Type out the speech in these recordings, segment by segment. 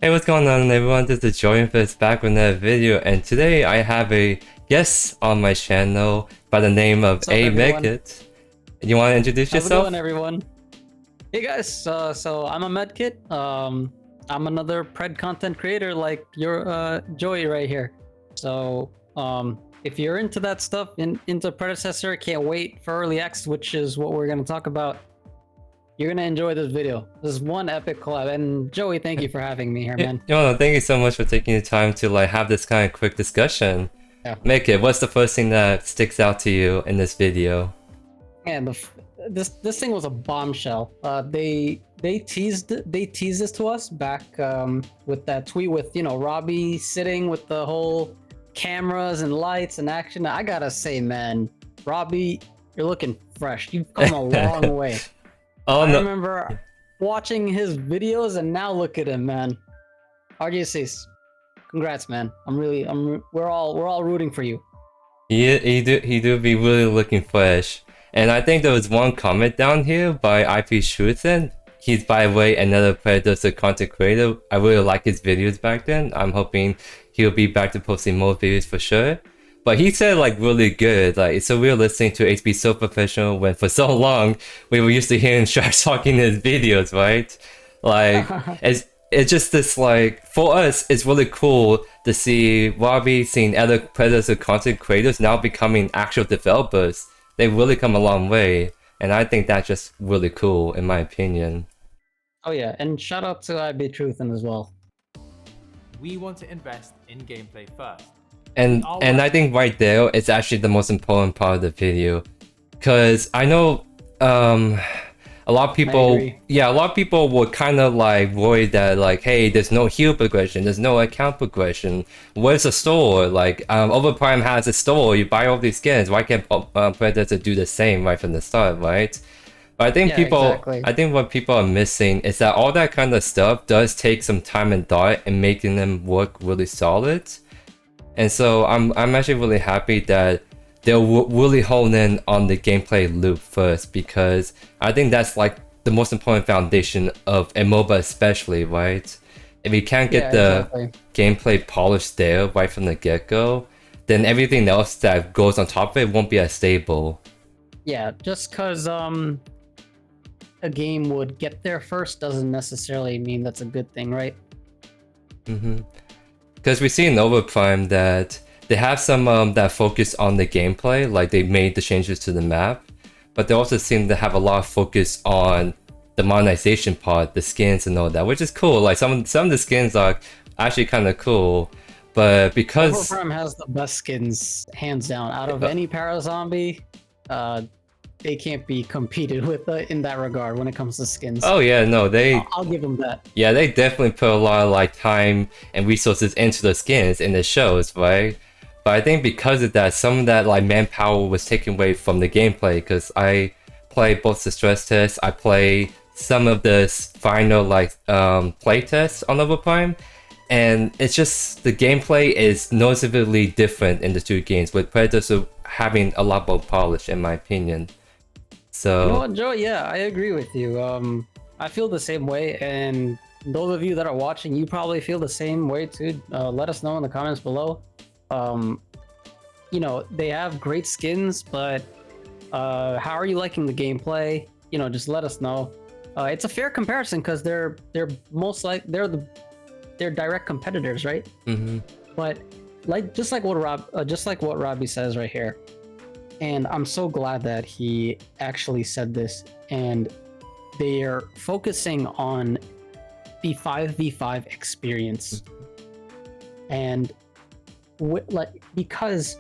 Hey, what's going on everyone? This is Joey for this back with another video, and today I have a guest on my channel by the name of What's up, everyone? Medkit. You want to introduce How's it yourself? going, everyone? Hey guys, so I'm a Medkit. I'm another Pred content creator like your Joey right here. So if you're into that stuff, into Predecessor, can't wait for early access, which is what we're gonna talk about. You're gonna enjoy this video. This is one epic collab, and Joey, thank you for having me here, man. Thank you so much for taking the time to have this kind of quick discussion. Yeah. Medkit, what's the first thing that sticks out to you in this video? Man, this thing was a bombshell. They teased this to us back with that tweet with Robbie sitting with the whole cameras and lights and action. I gotta say, man, Robbie, you're looking fresh. You've come a long way. Oh, I no. remember watching his videos, and now look at him, man. RGCs, congrats, man. We're all rooting for you. He do be really looking fresh. And I think there was one comment down here by IP Shootin. He's, by the way, another Predecessor content creator. I really like his videos back then. I'm hoping he'll be back to posting more videos for sure. But he said really good. It's so weird listening to H be so professional when for so long we were used to hearing trash talking in his videos, right? It's just this for us it's really cool to see Robbie seeing other Predecessor content creators now becoming actual developers. They've really come a long way, and I think that's just really cool in my opinion. Oh yeah, and shout out to IB Truthin as well. We want to invest in gameplay first. And I think right there it's actually the most important part of the video, because I know a lot of people were kind of worried that hey, there's no heal progression, there's no account progression, where's the store? Overprime has a store, you buy all these skins, why can't Predecessor do the same right from the start, right? But I think I think what people are missing is that all that kind of stuff does take some time and thought in making them work really solid. And so I'm actually really happy that they'll really hone in on the gameplay loop first, because I think that's the most important foundation of a MOBA especially, right? If you can't get the gameplay polished there right from the get-go, then everything else that goes on top of it won't be as stable. Yeah, just because a game would get there first doesn't necessarily mean that's a good thing, right? Because we see in Overprime that they have some that focus on the gameplay, they made the changes to the map, but they also seem to have a lot of focus on the monetization part, the skins and all that, which is cool. Some of the skins are actually kind of cool, but because Overprime has the best skins hands down out of any para zombie. They can't be competed with in that regard when it comes to skins. Oh yeah, no, I'll give them that. Yeah, they definitely put a lot of time and resources into the skins in the shows, right? But I think because of that, some of that manpower was taken away from the gameplay, because I play both the stress tests, I play some of the final play tests on Overprime, and it's just the gameplay is noticeably different in the two games, with Predecessor having a lot more polish in my opinion. So you know what, Joe? Yeah, I agree with you. I feel the same way, and those of you that are watching, you probably feel the same way too. Let us know in the comments below. They have great skins, but how are you liking the gameplay? Just let us know. It's a fair comparison because they're direct competitors, right? But just like what Robbie says right here, and I'm so glad that he actually said this, and they are focusing on the 5v5 experience, and because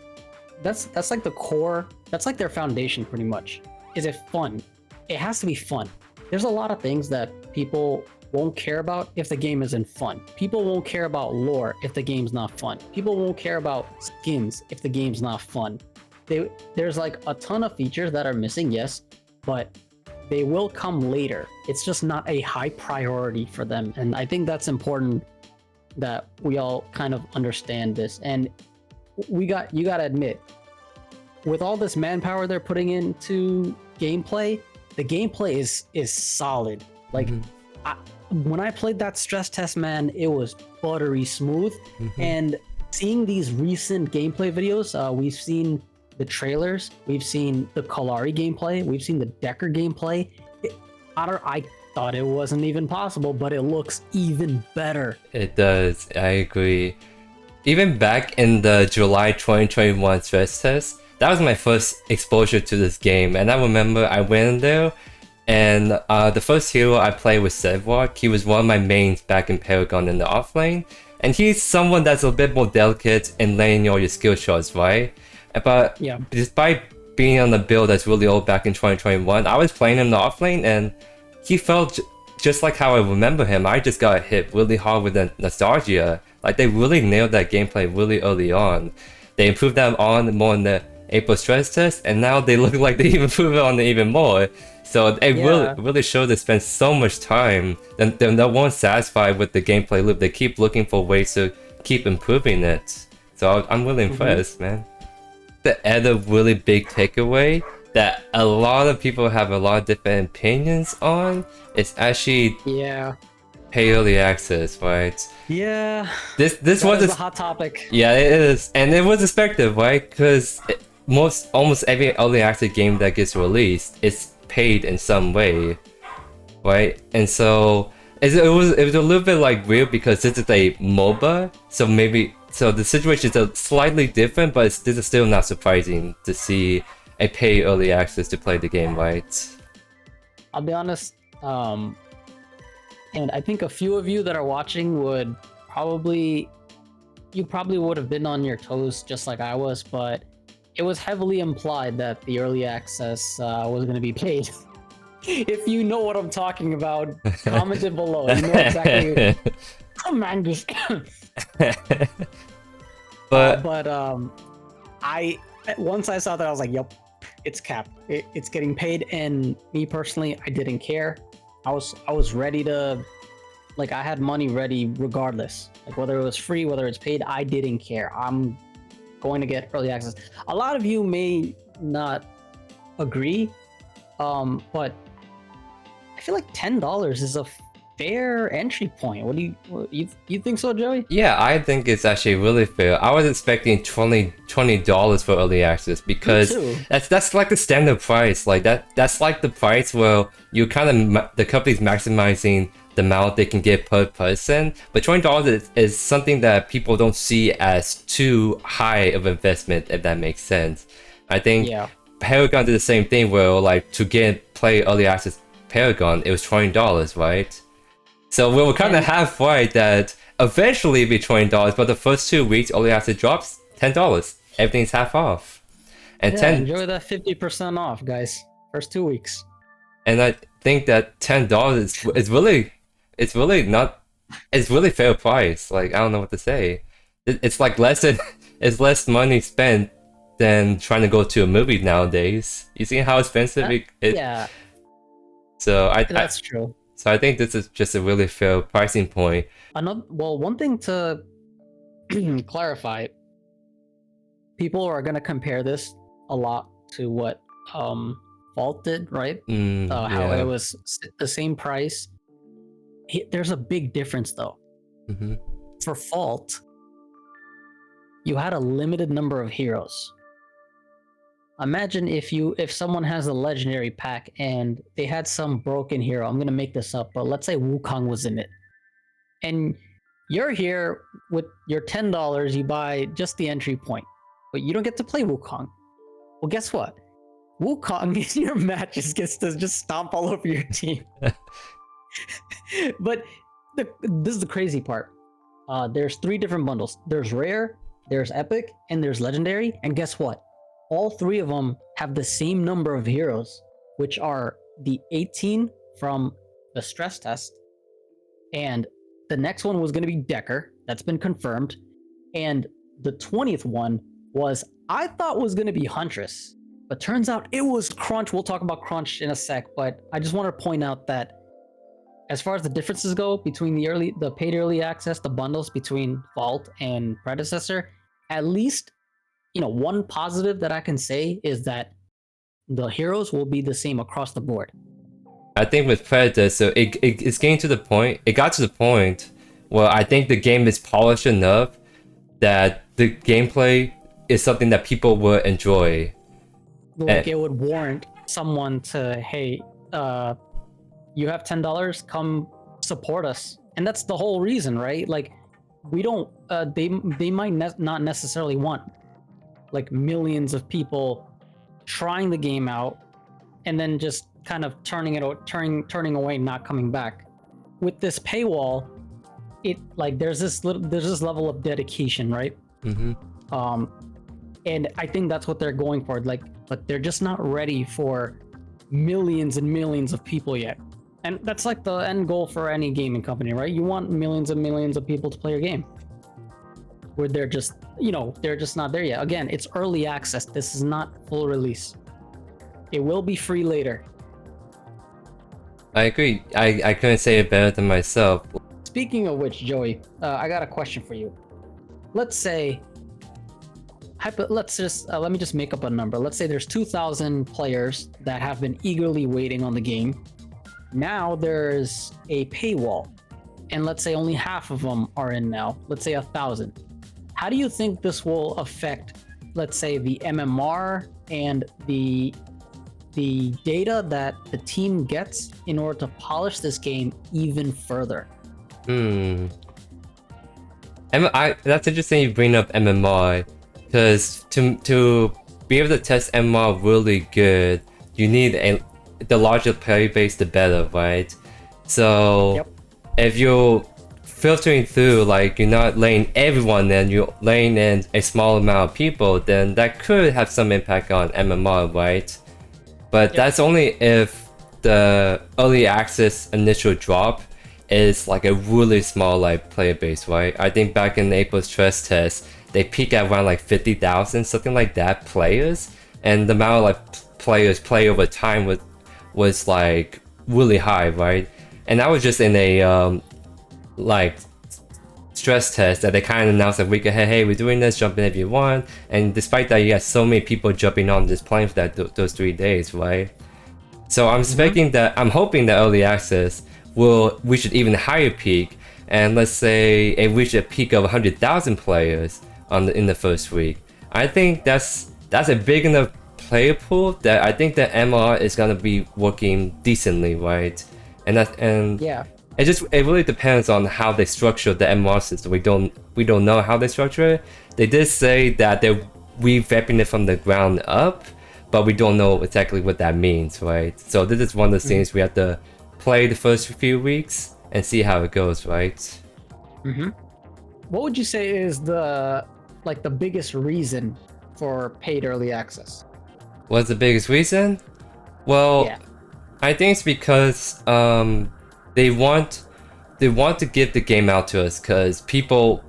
that's the core, that's their foundation pretty much. Is it fun? It has to be fun. There's a lot of things that people won't care about if the game isn't fun. People won't care about lore if the game's not fun. People won't care about skins if the game's not fun. There's a ton of features that are missing, yes, but they will come later. It's just not a high priority for them, and I think that's important that we all kind of understand this. And you gotta admit, with all this manpower they're putting into gameplay, the gameplay is solid. when I played that stress test, man, it was buttery smooth. And seeing these recent gameplay videos, we've seen the trailers, we've seen the Kalari gameplay, we've seen the Decker gameplay. I thought it wasn't even possible, but it looks even better. It does. I agree. Even back in the July 2021 stress test, that was my first exposure to this game, and I remember I went in there, and the first hero I played was Sedwalk. He was one of my mains back in Paragon in the offlane, and he's someone that's a bit more delicate in laying all your skill shots, right? But Yeah. despite being on the build that's really old back in 2021, I was playing him in the offlane, and he felt just like how I remember him. I just got hit really hard with the nostalgia. Like, they really nailed that gameplay really early on. They improved that on more in the April stress test, and now they look like they even improved it on it even more. So they really show they spend so much time, and they're not satisfied with the gameplay loop. They keep looking for ways to keep improving it. So I'm really impressed, man. The other really big takeaway that a lot of people have a lot of different opinions on is actually pay early access, right? Yeah. This That was is a hot topic. Yeah, it is, and it was expected, right? Because almost every early access game that gets released is paid in some way, right? And so it was a little bit like weird because this is a MOBA, so the situation is slightly different, but this is still not surprising to see a pay early access to play the game, right? I'll be honest, and I think a few of you that are watching would probably would have been on your toes just like I was, but it was heavily implied that the early access was going to be paid. If you know what I'm talking about, comment it below. You know exactly. Come on, just. But I once I saw that, I was like, "Yep, it's capped. It's getting paid." And me personally, I didn't care. I was ready to, like, I had money ready regardless. Like, whether it was free, whether it's paid, I didn't care. I'm going to get early access. A lot of you may not agree, but I feel like $10 is a fair entry point. What do you think so, Joey? yeah, I think it's actually really fair. I was expecting $20 for early access because that's like the standard price. Like that's like the price where you kind of the company's maximizing the amount they can get per person. But $20 is something that people don't see as too high of investment, if that makes sense. I think Paragon did the same thing where, like, to play early access Paragon, it was $20, right? So we were kind of half right that eventually it'd be $20, but the first 2 weeks early access drops $10. Everything's half off. And enjoy that 50% off, guys. First 2 weeks. And I think that $10 is really fair price. Like, I don't know what to say. It's like it's less money spent than trying to go to a movie nowadays. You see how expensive it yeah. So that's true. So I think this is just a really fair pricing point. One thing to clarify, people are going to compare this a lot to what Vault did, right? How it was the same price. There's a big difference though. For Vault, you had a limited number of heroes. Imagine if someone has a legendary pack and they had some broken hero. I'm gonna make this up, but let's say Wukong was in it, and you're here with your $10. You buy just the entry point, but you don't get to play Wukong. Well, guess what? Wukong in your matches gets to just stomp all over your team. But this is the crazy part. There's 3 different bundles. There's rare, there's epic, and there's legendary. And guess what? All 3 of them have the same number of heroes, which are the 18 from the stress test. And the next one was going to be Decker. That's been confirmed. And the 20th one I thought was going to be Huntress. But turns out it was Crunch. We'll talk about Crunch in a sec. But I just want to point out that as far as the differences go between the paid early access, the bundles between Vault and Predecessor, at least, one positive that I can say is that the heroes will be the same across the board. I think with Predecessor, it's getting to the point. It got to the point where I think the game is polished enough that the gameplay is something that people will enjoy. Like it would warrant someone to, hey, you have $10, come support us, and that's the whole reason, right? Like, we don't. They might not necessarily want like millions of people trying the game out and then just kind of turning away, not coming back. With this paywall, it like there's this level of dedication, right? And I think that's what they're going for. Like, but they're just not ready for millions and millions of people yet. And that's like the end goal for any gaming company, right? You want millions and millions of people to play your game. Where they're just, they're just not there yet. Again, it's early access. This is not full release. It will be free later. I agree. I couldn't say it better than myself. Speaking of which, Joey, I got a question for you. Let's say, let me just make up a number. Let's say there's 2,000 players that have been eagerly waiting on the game. Now there's a paywall, and let's say only half of them are in now. Let's say 1,000. How do you think this will affect, let's say, the MMR and the data that the team gets in order to polish this game even further? That's interesting you bring up MMR, because to be able to test MMR really good, you need the larger player base, the better, right? So if you're filtering through, like you're not letting everyone in, you're letting in a small amount of people, then that could have some impact on MMR, right? But that's only if the early access initial drop is like a really small like player base, right? I think back in April's stress test, they peak at around like 50,000, something like that, players, and the amount of like players play over time was like really high, right? And that was just in a like stress test that they kind of announced a week ahead, hey, we're doing this, jump in if you want. And despite that, you got so many people jumping on this plane for those 3 days, right? So I'm expecting that, I'm hoping that early access will reach an even higher peak, and let's say it reached a peak of 100,000 players in the first week. I think that's a big enough player pool that I think the MR is gonna be working decently, right? And Yeah. it really depends on how they structure the MR system. We don't know how they structure it. They did say that they're revamping it from the ground up, but we don't know exactly what that means, right? So this is one of the things we have to play the first few weeks and see how it goes, right? What would you say is the biggest reason for paid early access? What's the biggest reason? Well, Yeah. I think it's because they want to give the game out to us, because people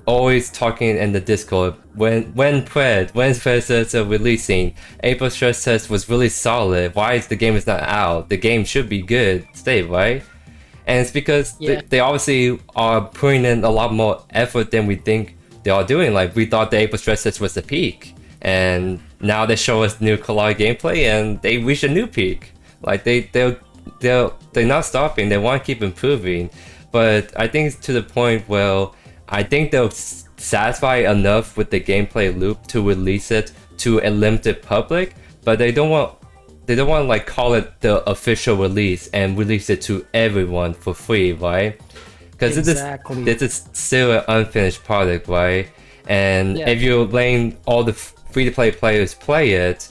always talking in the Discord when's Predecessor releasing? April stress test was really solid. Why is the game is not out? The game should be good state, right? And it's because they obviously are putting in a lot more effort than we think they are doing. Like, we thought the April stress test was the peak, and now they show us new collab gameplay and they reach a new peak. Like they're not stopping. They want to keep improving, but I think it's to the point where I think they'll satisfy enough with the gameplay loop to release it to a limited public, but they don't want to like call it the official release and release it to everyone for free, right? Because this is still an unfinished product, right? And if you're letting all the free-to-play players play it,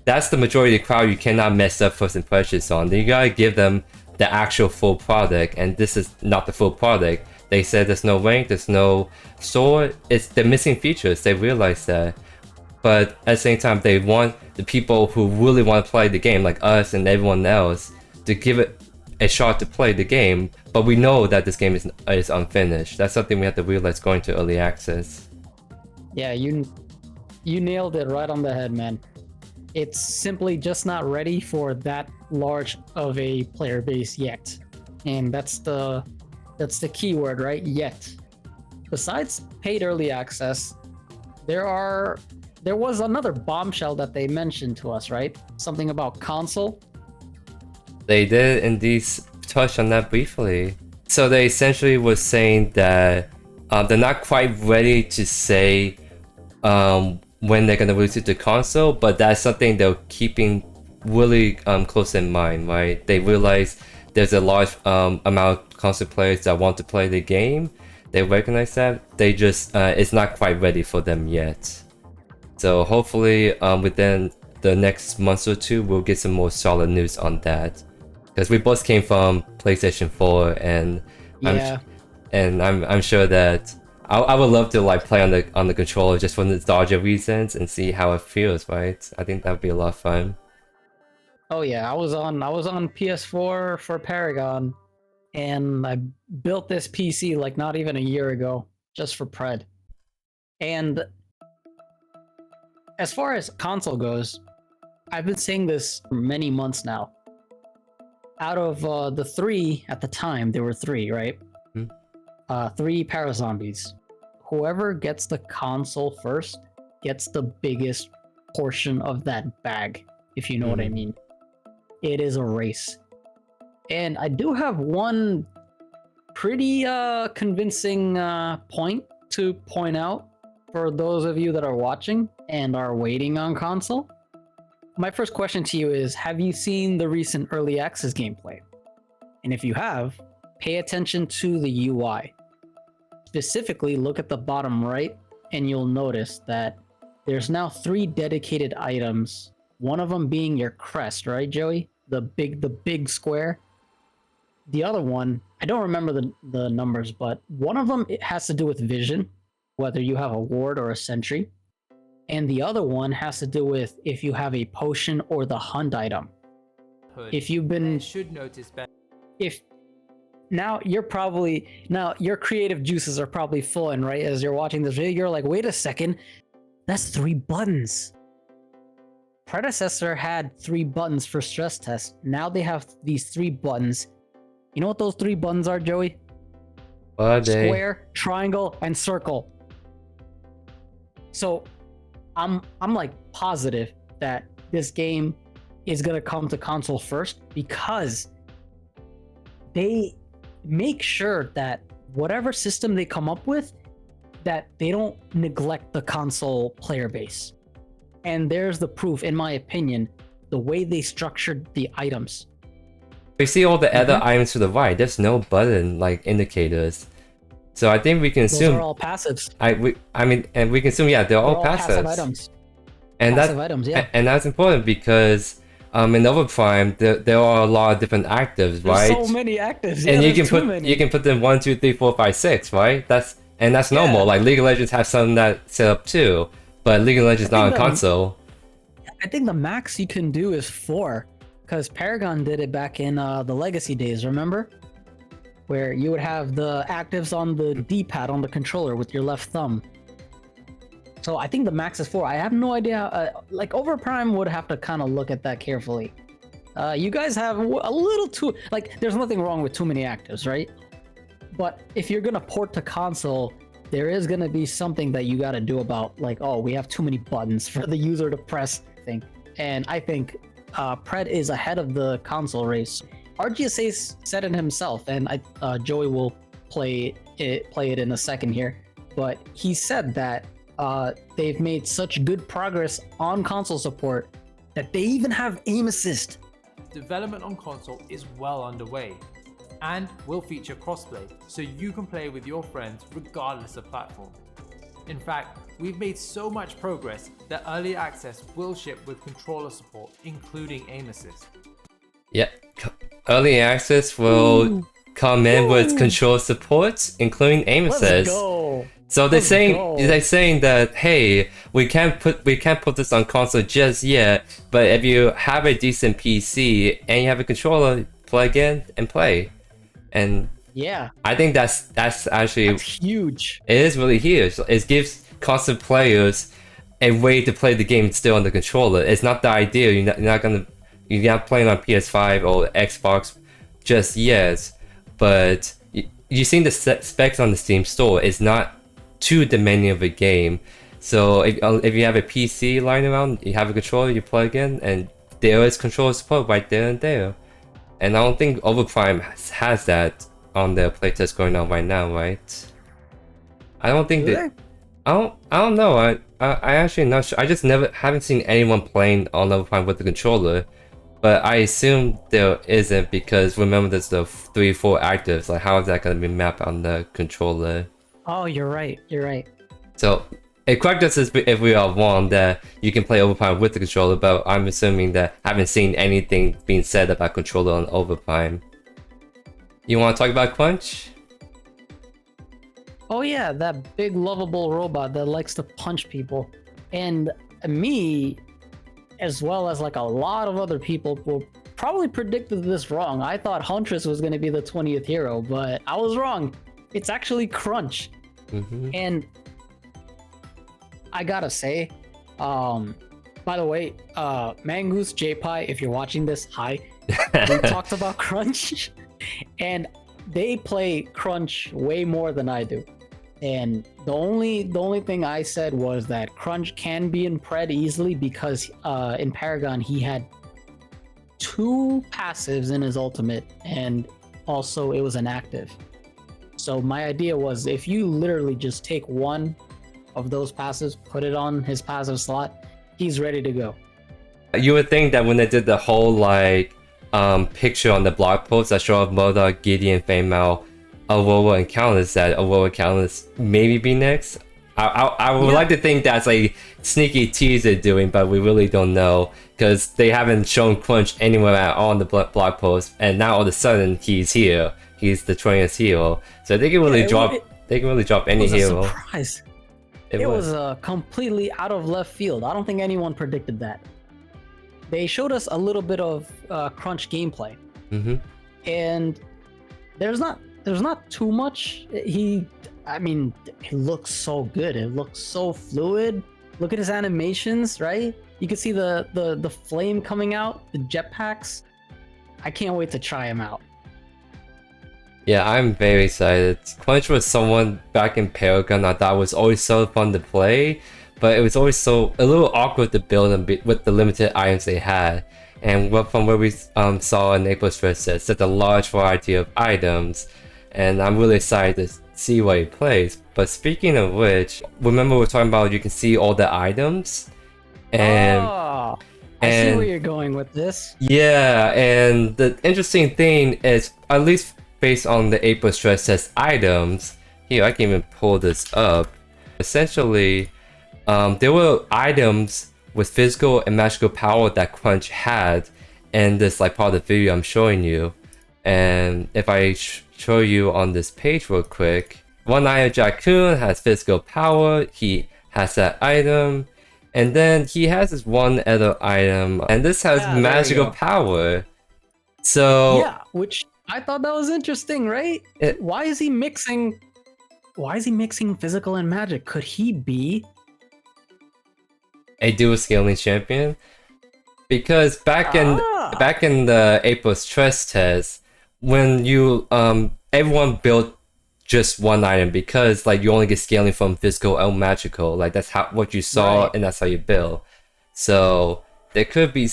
that's the majority of the crowd you cannot mess up first impressions on. Then you gotta give them the actual full product, and this is not the full product. They said there's no rank, there's no sword, they're missing features, they realize that. But at the same time, they want the people who really want to play the game, like us and everyone else, to give it a shot to play the game. But we know that this game is unfinished. That's something we have to realize going to early access. Yeah, you nailed it right on the head, man. It's simply just not ready for that large of a player base yet. And that's the key word, right? Yet. Besides paid early access, there was another bombshell that they mentioned to us, right? Something about console. They did indeed touch on that briefly. So they essentially were saying that they're not quite ready to say when they're gonna release it to console, but that's something they're keeping really close in mind, right? They realize there's a large amount of console players that want to play the game. They recognize that. They just it's not quite ready for them yet. So hopefully within the next month or two, we'll get some more solid news on that. Because we both came from PlayStation 4, and Yeah. I'm sure that I would love to like play on the controller just for nostalgia reasons and see how it feels, right? I think that would be a lot of fun. Oh yeah, I was on PS4 for Paragon, and I built this PC like not even a year ago just for Pred. And as far as console goes, I've been saying this for many months now. Out of the three at the time, there were three, right? Hmm. Three Parazombies. Whoever gets the console first gets the biggest portion of that bag, if you know what I mean. It is a race. And I do have one pretty convincing point to point out for those of you that are watching and are waiting on console. My first question to you is, have you seen the recent early access gameplay? And if you have, pay attention to the UI. Specifically, look at the bottom right, and you'll notice that there's now 3 dedicated items. One of them being your crest, right, Joey? The big square. The other one, I don't remember the numbers, but one of them it has to do with vision, whether you have a ward or a sentry. And the other one has to do with if you have a potion or the hunt item. If you've been should notice better. If now your creative juices are probably flowing, right? As you're watching this video, you're like, wait a second, that's 3 buttons. Predecessor had 3 buttons for stress test. Now they have these 3 buttons. You know what those 3 buttons are, Joey? What are they? Square, triangle, and circle. So I'm like positive that this game is gonna come to console first, because they make sure that whatever system they come up with, that they don't neglect the console player base. And there's the proof, in my opinion, the way they structured the items. We see all the other items to the right. There's no button like indicators. So I think we can assume those are all passives. And we can assume, yeah, they're all passives. passive items. And passive items, yeah. And that's important because in Overprime there are a lot of different actives, right? There's so many actives. And Yeah, you can put them 1, 2, 3, 4, 5, 6, right? That's normal. Like League of Legends have some that set up too, but League of Legends not on console. I think the max you can do is 4, because Paragon did it back in the Legacy days, remember? Where you would have the actives on the D-pad on the controller with your left thumb. So I think the max is 4. I have no idea. Like Overprime would have to kind of look at that carefully. You guys have a little too, like, there's nothing wrong with too many actives, right? But if you're gonna port to console, there is gonna be something that you gotta do about, like, oh, we have too many buttons for the user to press thing. And I think Pred is ahead of the console race. RGSA said it himself, and Joey will play it in a second here. But he said that they've made such good progress on console support that they even have aim assist. Development on console is well underway and will feature crossplay, so you can play with your friends regardless of platform. In fact, we've made so much progress that early access will ship with controller support, including aim assist. Yeah, early access will come in with control support, including aim assist. Let's go. So they're saying that, hey, we can't put this on console just yet, but if you have a decent PC and you have a controller, plug in and play. And yeah, I think that's actually huge. It is really huge. It gives console players a way to play the game still on the controller. It's not the ideal. You're not playing on PS5 or Xbox just yet, but you've seen the specs on the Steam store. It's not too demanding of a game. So if you have a PC lying around, you have a controller, you plug in, and there is controller support right there and there. And I don't think Overprime has that on their playtest going on right now, right? I don't think Do that. I don't know. I actually not sure. I just haven't seen anyone playing on Overprime with the controller. But I assume there isn't because remember there's the 3-4 actives. Like how is that gonna be mapped on the controller? Oh, you're right. You're right. So it correct us if we are wrong that you can play Overprime with the controller, but I'm assuming that I haven't seen anything being said about controller on Overprime. You want to talk about Crunch? Oh yeah, that big lovable robot that likes to punch people. And me, as well as like a lot of other people, will probably predicted this wrong. I thought Huntress was going to be the 20th hero, but I was wrong. It's actually Crunch. And I gotta say, by the way, Mangoose, J-Pie, if you're watching this, hi. We talked about Crunch, and they play Crunch way more than I do. And the only thing I said was that Crunch can be in Pred easily because in Paragon he had 2 passives in his ultimate, and also it was an active. So my idea was if you literally just take one of those passives, put it on his passive slot, he's ready to go. You would think that when they did the whole like picture on the blog post that showed off Modok, Gideon, Feimao, Aurora, and Countess, that Aurora and Countess maybe be next. I would like to think that's a sneaky tease they're doing, but we really don't know because they haven't shown Crunch anywhere at all on the blog post, and now all of a sudden he's here. He's the 20th hero, so they can really drop. They can really drop any hero. It was a surprise. It was completely out of left field. I don't think anyone predicted that. They showed us a little bit of Crunch gameplay, and there's not too much. I mean, it looks so good. It looks so fluid. Look at his animations, right? You can see the flame coming out, the jetpacks. I can't wait to try him out. Yeah, I'm very excited. Crunch was someone back in Paragon I thought was always so fun to play, but it was always a little awkward to build them with the limited items they had. And from what we saw in April Stress Test, such a large variety of items, and I'm really excited to see what he plays. But speaking of which, remember we were talking about you can see all the items, and I see where you're going with this. Yeah, and the interesting thing is, at least based on the April Stress Test items, here I can even pull this up. Essentially, there were items with physical and magical power that Crunch had in this like part of the video I'm showing you. And if I show you on this page real quick, One-Eyed Raccoon has physical power, he has that item, and then he has this one other item, and this has magical power. So yeah, which I thought that was interesting, right? Why is he mixing physical and magic? Could he be a dual scaling champion? Because back in the April Stress Test, when you everyone built just one item because like you only get scaling from physical and magical, like that's what you saw, and that's how you build. So there could be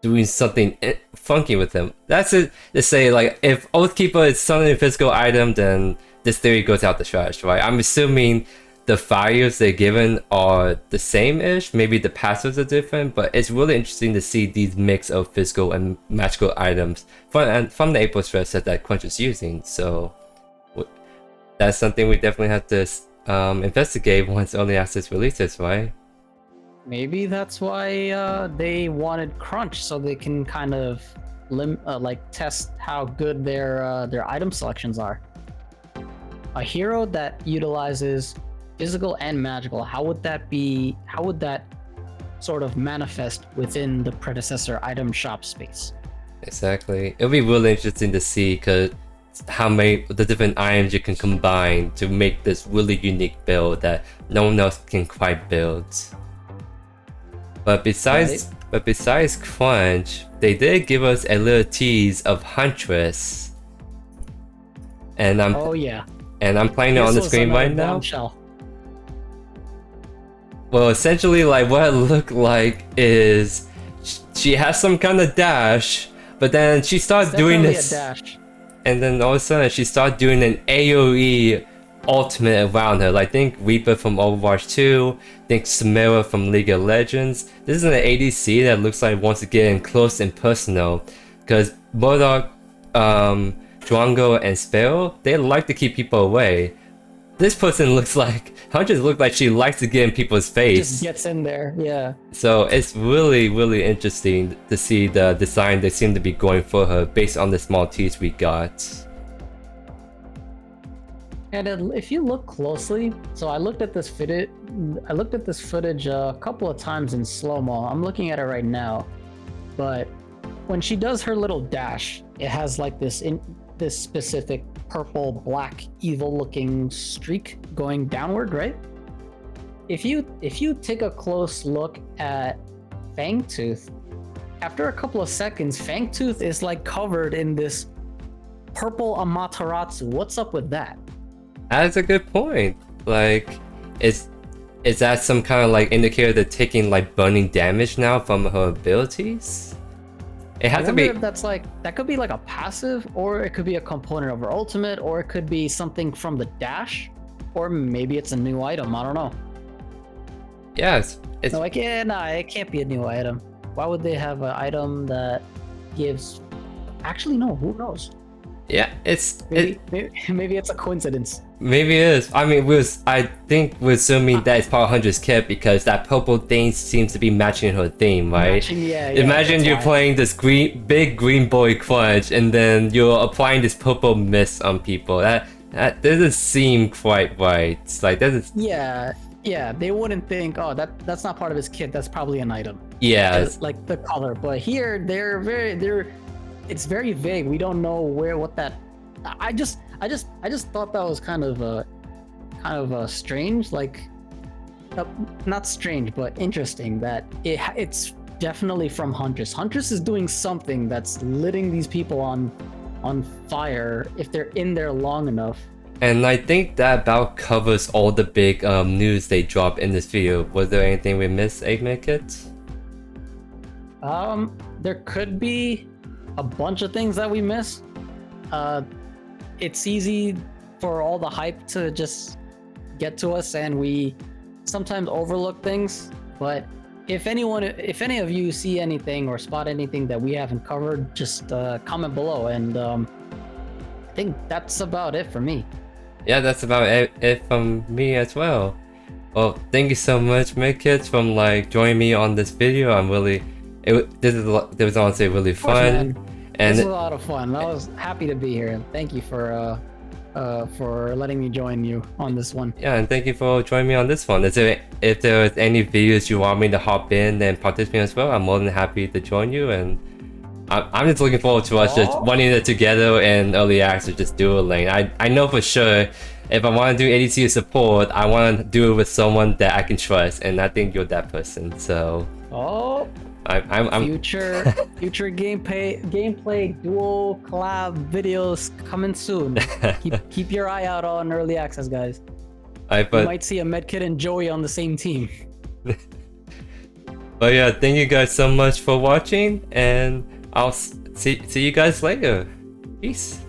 doing something funky with him. That's it to say, like if Oathkeeper is suddenly a physical item, then this theory goes out the trash, right? I'm assuming the fires they're given are the same-ish, maybe the passives are different, but it's really interesting to see these mix of physical and magical items from the April Stress set that Crunch is using. So that's something we definitely have to investigate once Early Access releases, right? Maybe that's why they wanted Crunch, so they can kind of like test how good their item selections are. A hero that utilizes physical and magical, how would that sort of manifest within the Predecessor item shop space? Exactly. It'll be really interesting to see how many the different items you can combine to make this really unique build that no one else can quite build. But besides Crunch, they did give us a little tease of Huntress. And I'm playing it on the screen right now. Well, essentially, like what it looked like is she has some kind of dash, But then she started doing Definitely this, a dash. and then all of a sudden she started doing an AoE ultimate around her. Like think Reaper from Overwatch 2, think Samira from League of Legends. This is an ADC that looks like wants to get in close and personal, because Murdoch, Drongo, and Sparrow, they like to keep people away. This person looks like, Huntress look like she likes to get in people's face. Just gets in there, yeah. So it's really, really interesting to see the design they seem to be going for her based on the small tease we got. And if you look closely, so I looked at this footage. A couple of times in slow-mo. I'm looking at it right now, but when she does her little dash, it has like this specific purple, black, evil-looking streak going downward, right? If you take a close look at Fangtooth, after a couple of seconds, Fangtooth is like covered in this purple Amaterasu. What's up with that? That's a good point. Like, is that some kind of like indicator they're taking like burning damage now from her abilities? It has to be. If that's like, that could be like a passive, or it could be a component of her ultimate, or it could be something from the dash, or maybe it's a new item. I don't know. Yes. It's No, it can't be a new item. Why would they have an item that gives? Actually, no. Who knows? yeah. Maybe it's a coincidence. Maybe it is. I mean, I think we're assuming that it's part of Huntress kit because that purple thing seems to be matching her theme, right? Imagine you're playing this big green boy crunch, and then you're applying this purple mist on people. That doesn't seem quite right. It's like that is. Yeah. They wouldn't think, oh, that's not part of his kit. That's probably an item. Yeah. It's like the color, but here it's very vague. We don't know what that. I just thought that was kind of strange, like not strange, but interesting that it's definitely from Huntress. Huntress is doing something that's lighting these people on fire if they're in there long enough. And I think that about covers all the big news they dropped in this video. Was there anything we missed, Eggman Kits? There could be a bunch of things that we missed. It's easy for all the hype to just get to us, and we sometimes overlook things. But if any of you see anything or spot anything that we haven't covered, just comment below. And I think that's about it for me. Yeah, that's about it from me as well. Well, thank you so much, Kids, from like joining me on this video. I'm really, this was honestly really fun. And this was a lot of fun. I was happy to be here, and thank you for letting me join you on this one. Yeah, and thank you for joining me on this one. If there was any videos you want me to hop in and participate as well, I'm more than happy to join you. And I'm just looking forward to us just running it together in early access, just dueling. I know for sure if I want to do ADC support, I want to do it with someone that I can trust, and I think you're that person. So. I'm future gameplay dual collab videos coming soon. keep your eye out on early access, guys. You might see a Medkit and Joey on the same team. But yeah, thank you guys so much for watching, and I'll see you guys later. Peace.